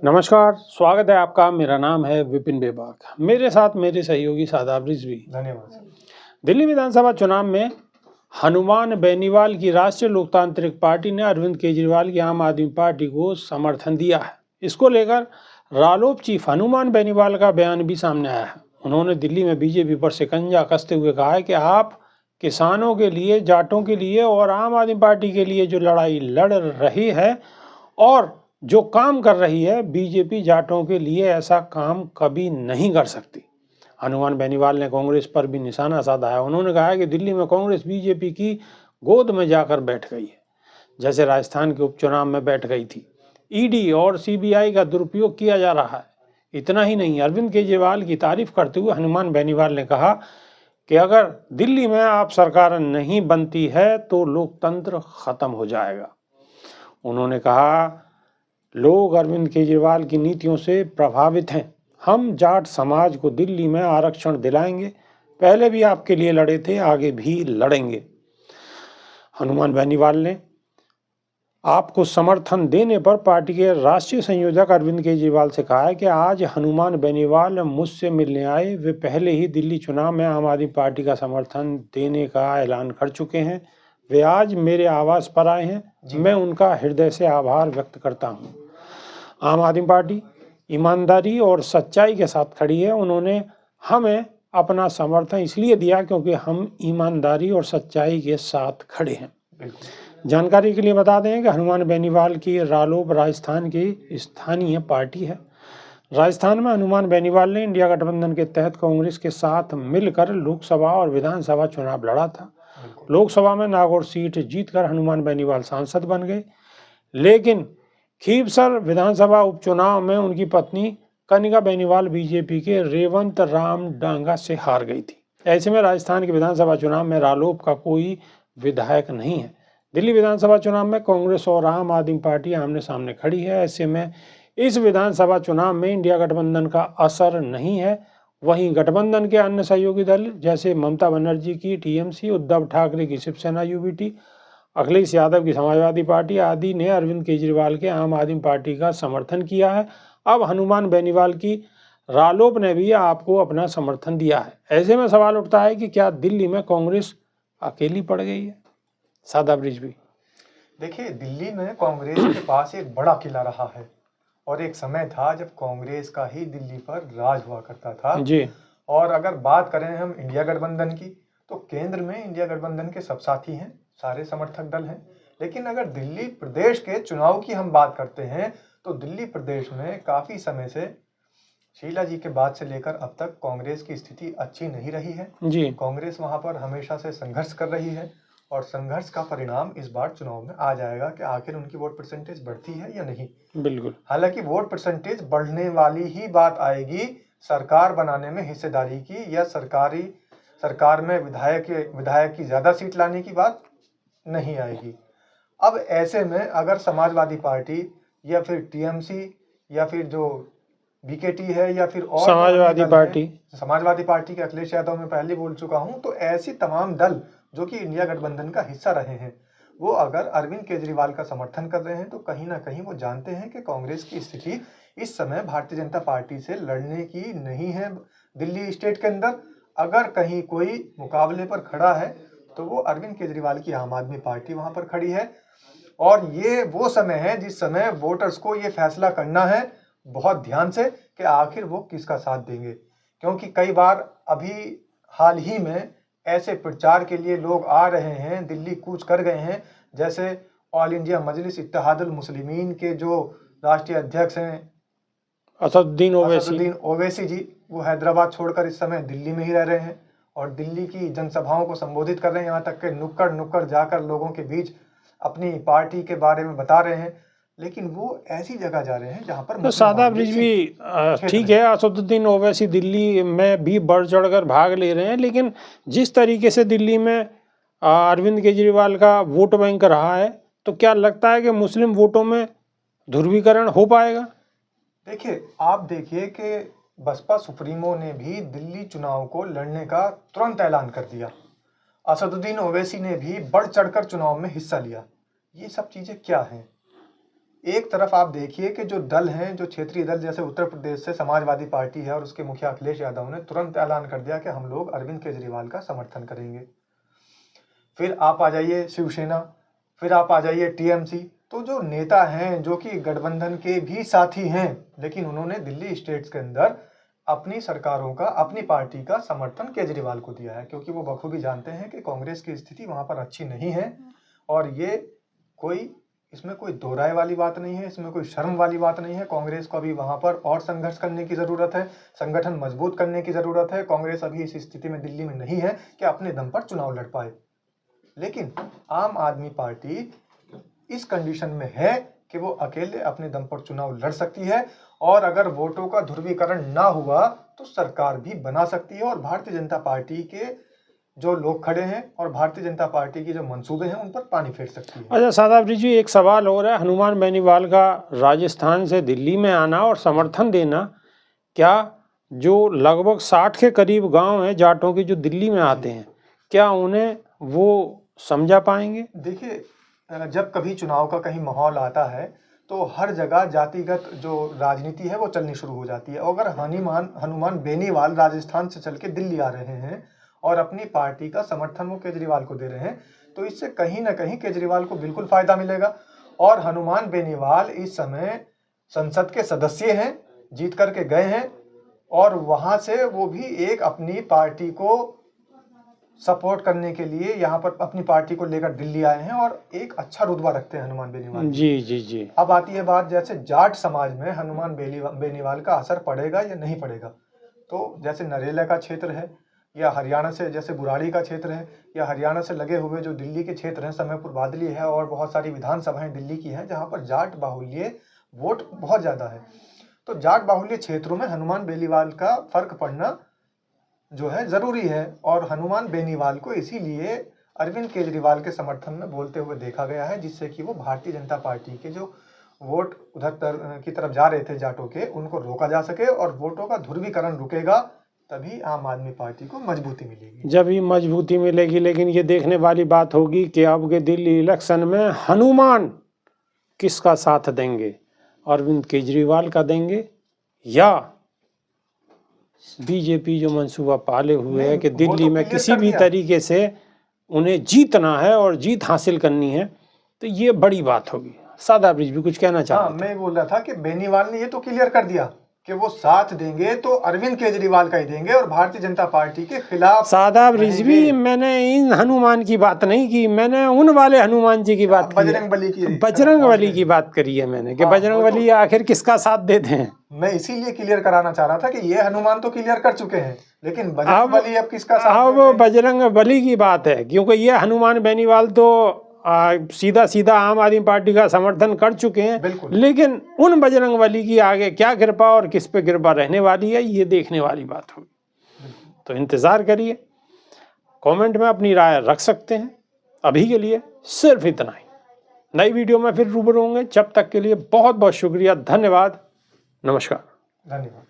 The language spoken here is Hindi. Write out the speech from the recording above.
नमस्कार, स्वागत है आपका। मेरा नाम है विपिन बेबाक। मेरे साथ मेरे सहयोगी शादाब रिजवी। धन्यवाद। दिल्ली विधानसभा चुनाव में हनुमान बेनीवाल की राष्ट्रीय लोकतांत्रिक पार्टी ने अरविंद केजरीवाल की आम आदमी पार्टी को समर्थन दिया है। इसको लेकर रालोप चीफ हनुमान बेनीवाल का बयान भी सामने आया है। उन्होंने दिल्ली में बीजेपी पर शिकंजा कसते हुए कहा है कि आप किसानों के लिए, जाटों के लिए और आम आदमी पार्टी के लिए जो लड़ाई लड़ रही है और जो काम कर रही है, बीजेपी जाटों के लिए ऐसा काम कभी नहीं कर सकती। हनुमान बेनीवाल ने कांग्रेस पर भी निशाना साधा है। उन्होंने कहा है कि दिल्ली में कांग्रेस बीजेपी की गोद में जाकर बैठ गई है, जैसे राजस्थान के उपचुनाव में बैठ गई थी। ईडी और सीबीआई का दुरुपयोग किया जा रहा है। इतना ही नहीं, अरविंद केजरीवाल की तारीफ करते हुए हनुमान बेनीवाल ने कहा कि अगर दिल्ली में आप सरकार नहीं बनती है तो लोकतंत्र खत्म हो जाएगा। उन्होंने कहा, लोग अरविंद केजरीवाल की नीतियों से प्रभावित हैं। हम जाट समाज को दिल्ली में आरक्षण दिलाएंगे। पहले भी आपके लिए लड़े थे, आगे भी लड़ेंगे। हनुमान बेनीवाल ने आपको समर्थन देने पर पार्टी के राष्ट्रीय संयोजक अरविंद केजरीवाल से कहा है कि आज हनुमान बेनीवाल मुझसे मिलने आए। वे पहले ही दिल्ली चुनाव में आम आदमी पार्टी का समर्थन देने का ऐलान कर चुके हैं। वे आज मेरे आवास पर आए हैं। मैं उनका हृदय से आभार व्यक्त करता हूं। आम आदमी पार्टी ईमानदारी और सच्चाई के साथ खड़ी है। उन्होंने हमें अपना समर्थन इसलिए दिया क्योंकि हम ईमानदारी और सच्चाई के साथ खड़े हैं। जानकारी के लिए बता दें कि हनुमान बेनीवाल की रालोप राजस्थान की स्थानीय पार्टी है। राजस्थान में हनुमान बेनीवाल ने इंडिया गठबंधन के तहत कांग्रेस के साथ मिलकर लोकसभा और विधानसभा चुनाव लड़ा था। लोकसभा में नागौर सीट जीतकर हनुमान बेनीवाल सांसद बन गए, लेकिन खीवसर विधानसभा उपचुनाव में उनकी पत्नी कनिका बेनीवाल बीजेपी के रेवंत राम डांगा से हार गई थी। ऐसे में राजस्थान के विधानसभा चुनाव में रालोप का कोई विधायक नहीं है। दिल्ली विधानसभा चुनाव में कांग्रेस और आम आदमी पार्टी आमने सामने खड़ी है। ऐसे में इस विधानसभा चुनाव में इंडिया गठबंधन का असर नहीं है। वहीं गठबंधन के अन्य सहयोगी दल जैसे ममता बनर्जी की टीएमसी, उद्धव ठाकरे की शिवसेना यूबीटी, अखिलेश यादव की समाजवादी पार्टी आदि ने अरविंद केजरीवाल के आम आदमी पार्टी का समर्थन किया है। अब हनुमान बेनीवाल की रालोप ने भी आपको अपना समर्थन दिया है। ऐसे में सवाल उठता है कि क्या दिल्ली में कांग्रेस अकेली पड़ गई है? शादाब रिजवी। देखिए, दिल्ली में कांग्रेस के पास एक बड़ा किला रहा है और एक समय था जब कांग्रेस का ही दिल्ली पर राज हुआ करता था जी। और अगर बात करें हम इंडिया गठबंधन की, तो केंद्र में इंडिया गठबंधन के सब साथी हैं, सारे समर्थक दल हैं। लेकिन अगर दिल्ली प्रदेश के चुनाव की हम बात करते हैं तो दिल्ली प्रदेश में काफी समय से शीला जी के बाद से लेकर अब तक कांग्रेस की स्थिति अच्छी नहीं रही है जी। कांग्रेस वहां पर हमेशा से संघर्ष कर रही है और संघर्ष का परिणाम इस बार चुनाव में आ जाएगा कि आखिर उनकी वोट परसेंटेज बढ़ती है या नहीं। बिल्कुल। हालांकि वोट परसेंटेज बढ़ने वाली ही बात आएगी सरकार बनाने में हिस्सेदारी की या सरकार में विधायक की ज्यादा सीट लाने की बात नहीं आएगी। अब ऐसे में अगर समाजवादी पार्टी या फिर टीएमसी या फिर जो बीकेटी है या फिर और समाजवादी पार्टी के अखिलेश यादव मैं पहले बोल चुका हूं, तो ऐसी तमाम दल जो कि इंडिया गठबंधन का हिस्सा रहे हैं, वो अगर अरविंद केजरीवाल का समर्थन कर रहे हैं तो कहीं ना कहीं वो जानते हैं कि कांग्रेस की स्थिति इस समय भारतीय जनता पार्टी से लड़ने की नहीं है। दिल्ली स्टेट के अंदर अगर कहीं कोई मुकाबले पर खड़ा है तो वो अरविंद केजरीवाल की आम आदमी पार्टी वहां पर खड़ी है। और ये वो समय है जिस समय वोटर्स को ये फैसला करना है बहुत ध्यान से कि आखिर वो किसका साथ देंगे, क्योंकि कई बार अभी हाल ही में ऐसे प्रचार के लिए लोग आ रहे हैं, दिल्ली कूच कर गए हैं। जैसे ऑल इंडिया मजलिस इत्तेहादुल मुस्लिमीन के जो राष्ट्रीय अध्यक्ष हैं असदुद्दीन ओवैसी जी, वो हैदराबाद छोड़कर इस समय दिल्ली में ही रह रहे हैं और दिल्ली की जनसभाओं को संबोधित कर रहे हैं। यहाँ तक कि नुक्कड़ नुक्कड़ जाकर लोगों के बीच अपनी पार्टी के बारे में बता रहे हैं, लेकिन वो ऐसी जगह जा रहे हैं जहां पर तो शादाब रिजवी, ठीक है, असदुद्दीन ओवैसी दिल्ली में भी बढ़ चढ़कर भाग ले रहे हैं, लेकिन जिस तरीके से दिल्ली में अरविंद केजरीवाल का वोट बैंक रहा है, तो क्या लगता है कि मुस्लिम वोटों में ध्रुवीकरण हो पाएगा? देखिए, आप देखिए कि बसपा सुप्रीमो ने भी दिल्ली चुनाव को लड़ने का तुरंत ऐलान कर दिया। असदुद्दीन ओवैसी ने भी बढ़ चढ़कर चुनाव में हिस्सा लिया। ये सब चीजें क्या हैं? एक तरफ आप देखिए कि जो दल हैं, जो क्षेत्रीय दल जैसे उत्तर प्रदेश से समाजवादी पार्टी है और उसके मुखिया अखिलेश यादव ने तुरंत ऐलान कर दिया कि हम लोग अरविंद केजरीवाल का समर्थन करेंगे। फिर आप आ जाइए शिवसेना, फिर आप आ जाइए टीएमसी। तो जो नेता हैं जो कि गठबंधन के भी साथी हैं, लेकिन उन्होंने दिल्ली स्टेट्स के अंदर अपनी सरकारों का, अपनी पार्टी का समर्थन केजरीवाल को दिया है, क्योंकि वो बखूबी जानते हैं कि कांग्रेस की स्थिति वहां पर अच्छी नहीं है। और ये इसमें कोई दो राय वाली बात नहीं है, इसमें कोई शर्म वाली बात नहीं है। कांग्रेस को अभी वहां पर और संघर्ष करने की जरूरत है, संगठन मजबूत करने की जरूरत है। कांग्रेस अभी इस स्थिति में दिल्ली में नहीं है कि अपने दम पर चुनाव लड़ पाए। लेकिन आम आदमी पार्टी इस कंडीशन में है कि वो अकेले अपने दम पर चुनाव लड़ सकती है, और अगर वोटों का ध्रुवीकरण ना हुआ तो सरकार भी बना सकती है, और भारतीय जनता पार्टी के जो लोग खड़े हैं और भारतीय जनता पार्टी की जो मंसूबे हैं उन पर पानी फेर सकती है। अच्छा शादाब जी, एक सवाल हो रहा है, हनुमान बेनीवाल का राजस्थान से दिल्ली में आना और समर्थन देना, क्या जो लगभग 60 के करीब गांव हैं जाटों के जो दिल्ली में आते हैं, क्या उन्हें वो समझा पाएंगे? देखिए, जब कभी चुनाव का कहीं माहौल आता है तो हर जगह जातिगत जो राजनीति है वो चलनी शुरू हो जाती है। अगर हनुमान बेनीवाल राजस्थान से चल के दिल्ली आ रहे हैं और अपनी पार्टी का समर्थन वो केजरीवाल को दे रहे हैं, तो इससे कहीं ना कहीं केजरीवाल को बिल्कुल फायदा मिलेगा। और हनुमान बेनीवाल इस समय संसद के सदस्य हैं, जीत करके गए हैं, और वहां से वो भी एक अपनी पार्टी को सपोर्ट करने के लिए यहाँ पर अपनी पार्टी को लेकर दिल्ली आए हैं, और एक अच्छा रुतबा रखते हैं हनुमान बेनीवाल। जी जी जी। अब आती है बात, जैसे जाट समाज में हनुमान बेनीवाल का असर पड़ेगा या नहीं पड़ेगा। तो जैसे नरेला का क्षेत्र है, या हरियाणा से जैसे बुराड़ी का क्षेत्र है, या हरियाणा से लगे हुए जो दिल्ली के क्षेत्र हैं, समयपुर बादली है, और बहुत सारी विधानसभाएं दिल्ली की हैं जहाँ पर जाट बाहुल्य वोट बहुत ज़्यादा है। तो जाट बाहुल्य क्षेत्रों में हनुमान बेनीवाल का फर्क पड़ना जो है जरूरी है, और हनुमान बेनीवाल को इसीलिए अरविंद केजरीवाल के समर्थन में बोलते हुए देखा गया है, जिससे कि वो भारतीय जनता पार्टी के जो वोट उधर की तरफ जा रहे थे जाटों के, उनको रोका जा सके, और वोटों का ध्रुवीकरण रुकेगा, तभी आम आदमी पार्टी को मजबूती मिलेगी। जब ही मजबूती मिलेगी, लेकिन ये देखने वाली बात होगी कि अब के दिल्ली इलेक्शन में हनुमान किसका साथ देंगे, अरविंद केजरीवाल का देंगे या बीजेपी जो मंसूबा पाले हुए है कि दिल्ली में किसी भी तरीके से उन्हें जीतना है और जीत हासिल करनी है, तो ये बड़ी बात होगी। शादाब भी कुछ कहना चाहते हैं? मैं बोल रहा था कि बेनीवाल ने ये तो क्लियर कर दिया कि वो साथ देंगे तो अरविंद केजरीवाल का ही देंगे और भारतीय जनता पार्टी के खिलाफ। शादाब रिजवी, मैंने इन हनुमान की बात नहीं की, मैंने उन वाले हनुमान जी की बात की, बजरंग बली की बात करी है मैंने, कि बजरंग बली आखिर किसका साथ देते हैं। मैं इसीलिए क्लियर कराना चाह रहा था कि ये हनुमान तो क्लियर कर चुके हैं, लेकिन बजरंग बली अब किसका साथ? अब बजरंग बली की बात है, क्योंकि ये हनुमान बेनीवाल तो सीधा सीधा आम आदमी पार्टी का समर्थन कर चुके हैं, लेकिन उन बजरंग बली की आगे क्या कृपा और किस पे कृपा रहने वाली है, ये देखने वाली बात होगी। तो इंतजार करिए, कमेंट में अपनी राय रख सकते हैं। अभी के लिए सिर्फ इतना ही, नई वीडियो में फिर रूबरू होंगे। जब तक के लिए बहुत बहुत शुक्रिया, धन्यवाद, नमस्कार। धन्यवाद।